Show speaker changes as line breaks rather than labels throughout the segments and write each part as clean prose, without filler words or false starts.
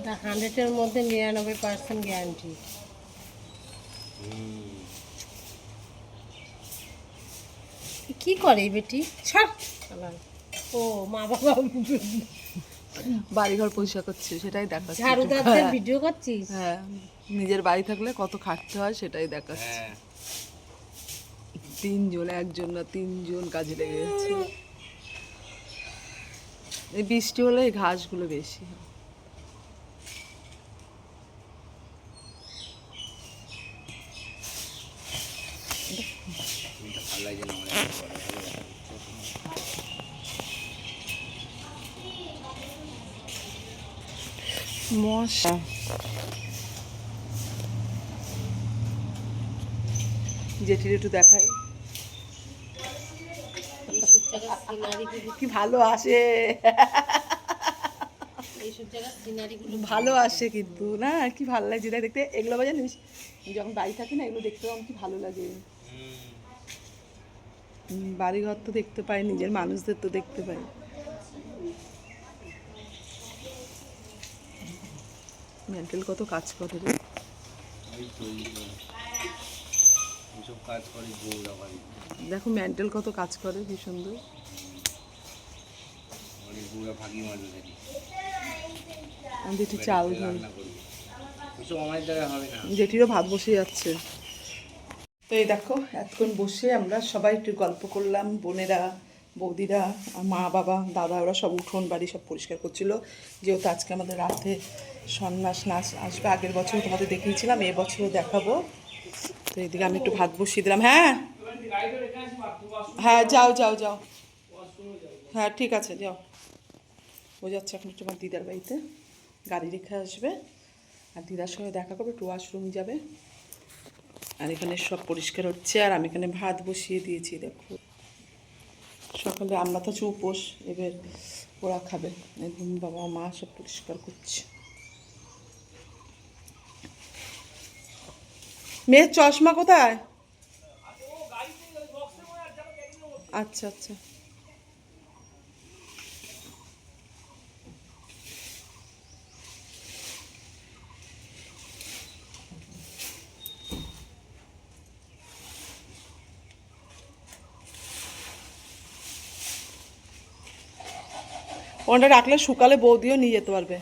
এটা 100-এর মধ্যে 99% গ্যারান্টি। কি করে এই বেটি? ছাড়। ও মা বাবা
বাড়িঘর পরিষ্কার করছে সেটাই দেখাচ্ছে।
ঝাড়ুদারদের ভিডিও করছিস?
হ্যাঁ, নিজের বাড়ি থাকলে কত খাটতে হয় সেটাই দেখাচ্ছে। 3 জন, 1 জন না 3 জন কাজে লেগে গেছে। এই বৃষ্টি হলে এই ঘাসগুলো বেশি হয়। মশা জেঠির একটু দেখাই
এইসব জায়গার সিনারিগুলো
কি ভালো আসে।
এইসব জায়গার সিনারিগুলো
ভালো আসে কিন্তু না, কি ভালো লাগে যেটা দেখতে। এগুলো বা জানিস যখন বাড়ি থাকি না, এগুলো দেখতে আমার কি ভালো লাগে। বাড়িঘর তো দেখতে পাই, নিজের মানুষদের তো দেখতে পাই। মেন্টাল কত কাজ করে রে। দেখো মেন্টাল কত কাজ করে, কি সুন্দর। জেঠি চাল ধরে, জেঠিরও ভাত বসে যাচ্ছে। তো এই দেখো এতক্ষণ বসে আমরা সবাই একটু গল্প করলাম, বোনেরা, বৌদিরা, মা বাবা, দাদা, ওরা সব উঠোন বাড়ি সব পরিষ্কার করছিল। যেহেতু আজকে আমাদের রাতে সন্ন্যাস নাচ আসবে, আগের বছর তোমাদের দেখিয়েছিলাম, এবছরও দেখাবো। তো এইদিকে আমি একটু ভাত বসিয়ে দিলাম। হ্যাঁ হ্যাঁ, যাও যাও যাও, হ্যাঁ ঠিক আছে যাও। ও যাচ্ছে এখন একটু আমার দিদার বাড়িতে, গাড়ি রেখে আসবে আর দিদার সঙ্গে দেখা করবে, একটু ওয়াশরুম যাবে। আর এখানে সব পরিষ্কার হচ্ছে আর আমি এখানে ভাত বসিয়ে দিয়েছি। দেখো সকালে আমরা তো উপোস, এবার ওরা খাবে। এখন বাবা মা সব পরিষ্কার করছে। মেয়ের চশমা কোথায়? আচ্ছা আচ্ছা, ওটা রাখলে শুকালে বৌদিও নিয়ে যেতে পারবে।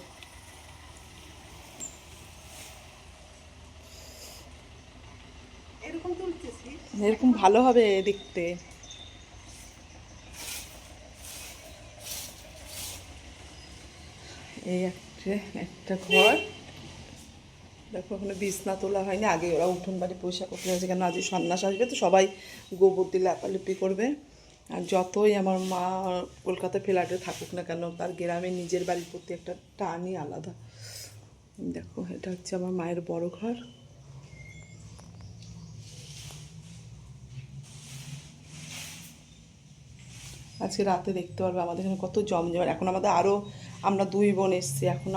এরকম ভালো হবে দেখতে। এই একটা ঘর, দেখো ওখানে বিছনা তোলা হয়নি, আগে ওরা উঠোন বাড়ি পয়সা করতে হয়েছে, কেন আজ সন্ন্যাস আসবে তো সবাই গোবর দিয়ে লেপালেপি করবে। আর যতই আমার মা কলকাতা ফ্ল্যাটে থাকুক না কেন, তার গ্রামে নিজের বাড়ির প্রতি একটা টানই আলাদা। দেখো এটা হচ্ছে আমার মায়ের বড় ঘর। আজকে রাতে দেখতে পারবে আমাদের এখানে কত জমজমাট। এখন আমাদের আরও, আমরা 2 বোন এসছি, এখন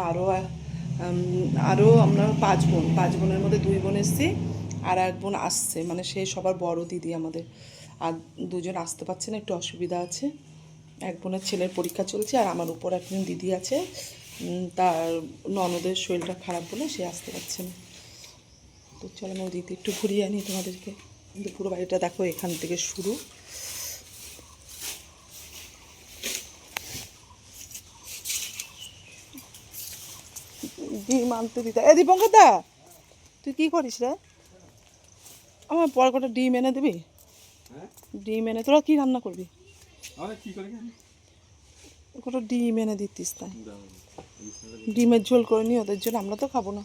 আরও আমরা 5 বোন, 5 বোনের মধ্যে 2 বোন এসছি আর 1 বোন আসছে, মানে সে সবার বড় দিদি আমাদের। আর 2 জন আসতে পারছে না, একটু অসুবিধা আছে। 1 বোনের ছেলের পরীক্ষা চলছে আর আমার উপর একজন দিদি আছে, তার ননদের শরীরটা খারাপ বলে সে আসতে পারছে না। তো চলো আমি দিদি একটু ঘুরিয়ে আনি তোমাদেরকে। কিন্তু পুরো বাড়িটা দেখো এখান থেকে শুরু। ডিম আনতে দিতে, এ দীপঙ্কর দা তুই কি করিস রে? আমার পর কটা ডিম এনে দিবি? ডিম এনে, তোরা কি রান্না করবি? কটা ডিম এনে দিতিস, তাই ডিমের ঝোল করে নি ওদের জন্য, আমরা তো খাবো না।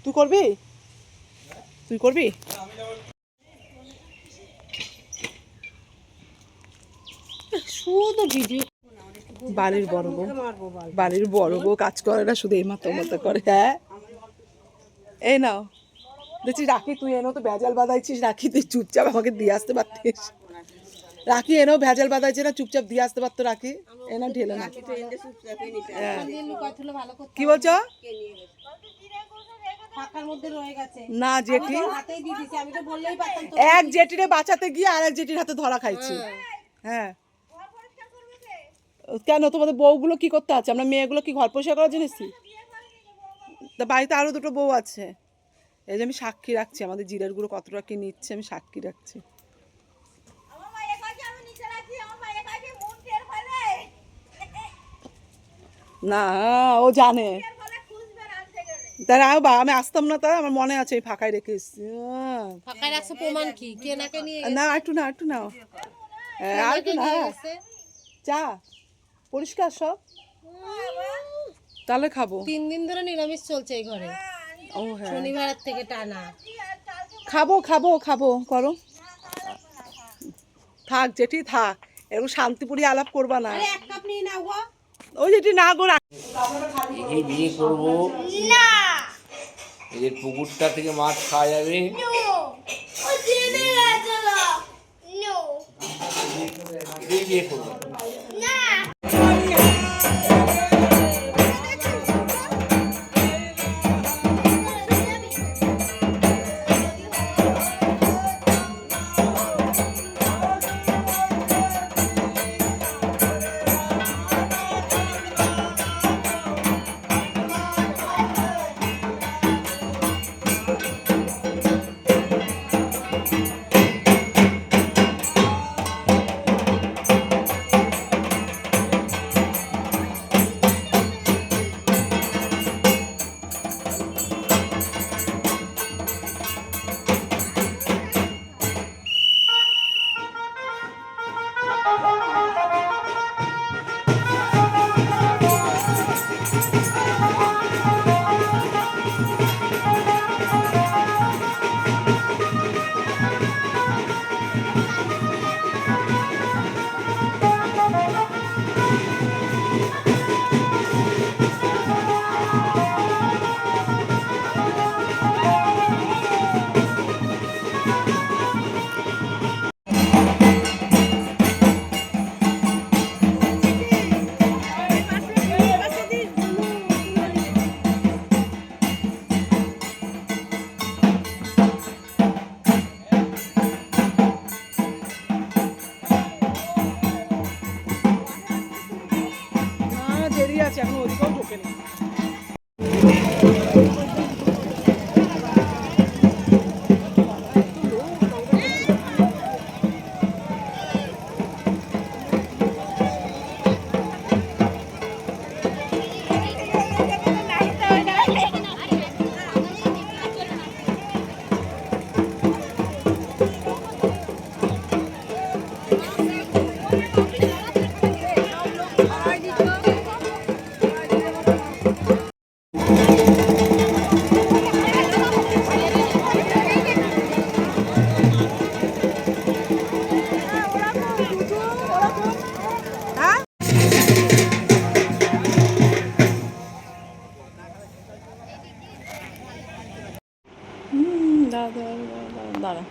তুই করবি? তুই করবি?
শুধু ভিডিও।
বাড়ির বড় বউ, বাড়ির বড় বউ কাজ করে না, শুধু এই মাথা মতো করে। হ্যাঁ এই নাও, দেখছিস রাখি তুই এনেও তো ভেজাল বাঁধাইছিস, রাখি তুই চুপচাপ আমাকে দিয়ে আসতে পারতিস। রাখি এনেও ভেজাল বাঁধাইছে না, চুপচাপ দিয়ে আসতে পারতো। রাখি এনা ঢেলে না। কি বলছো? না জেঠি, এক জেঠিরে বাঁচাতে গিয়ে আর এক জেঠির হাতে ধরা খাইছি। হ্যাঁ কেন তোমাদের বউগুলো কি করতে আছে? আমরা মেয়েগুলো কি ঘর পরিষ্কার করার জন্য এসেছি? তা বাড়িতে আরও দুটো বউ আছে। এই যে আমি সাক্ষী রাখছি, আমাদের জিরের গুঁড়ো কতটা কি নিচ্ছে আমি সাক্ষী রাখছি। না, ও জানে। তারা বা আমি আসতাম না, তারা আমার মনে আছে, আমি ফাঁকায় রেখে এসেছি।
ফাঁকায় রাখছে প্রমাণ কি? কেনাকে নিয়ে
না একটু না, একটু নাও, আর একটু না। চা পরিষ্কার সব, তাহলে খাবো।
3 দিন ধরে নিরামিষ চলছে এই ঘরে,
ও হ্যাঁ,
শনিবারের থেকে টানা।
খাবো খাবো খাবো করো, থাক যেটি থাক, এরকম শান্তিপুরি আলাপ করবা না।
আরে 1 কাপ নিয়ে নাও গো।
ওই যেটি না গো
একে বিয়ে করবো না, এদের পুকুরটা থেকে মাছ খাওয়া যাবে। একেই বিয়ে করবো।
না, দেরি আছে এখন, ওদিকেও ঢোকে নি। দাঁড়া দাঁড়া দাঁড়া দাঁড়া।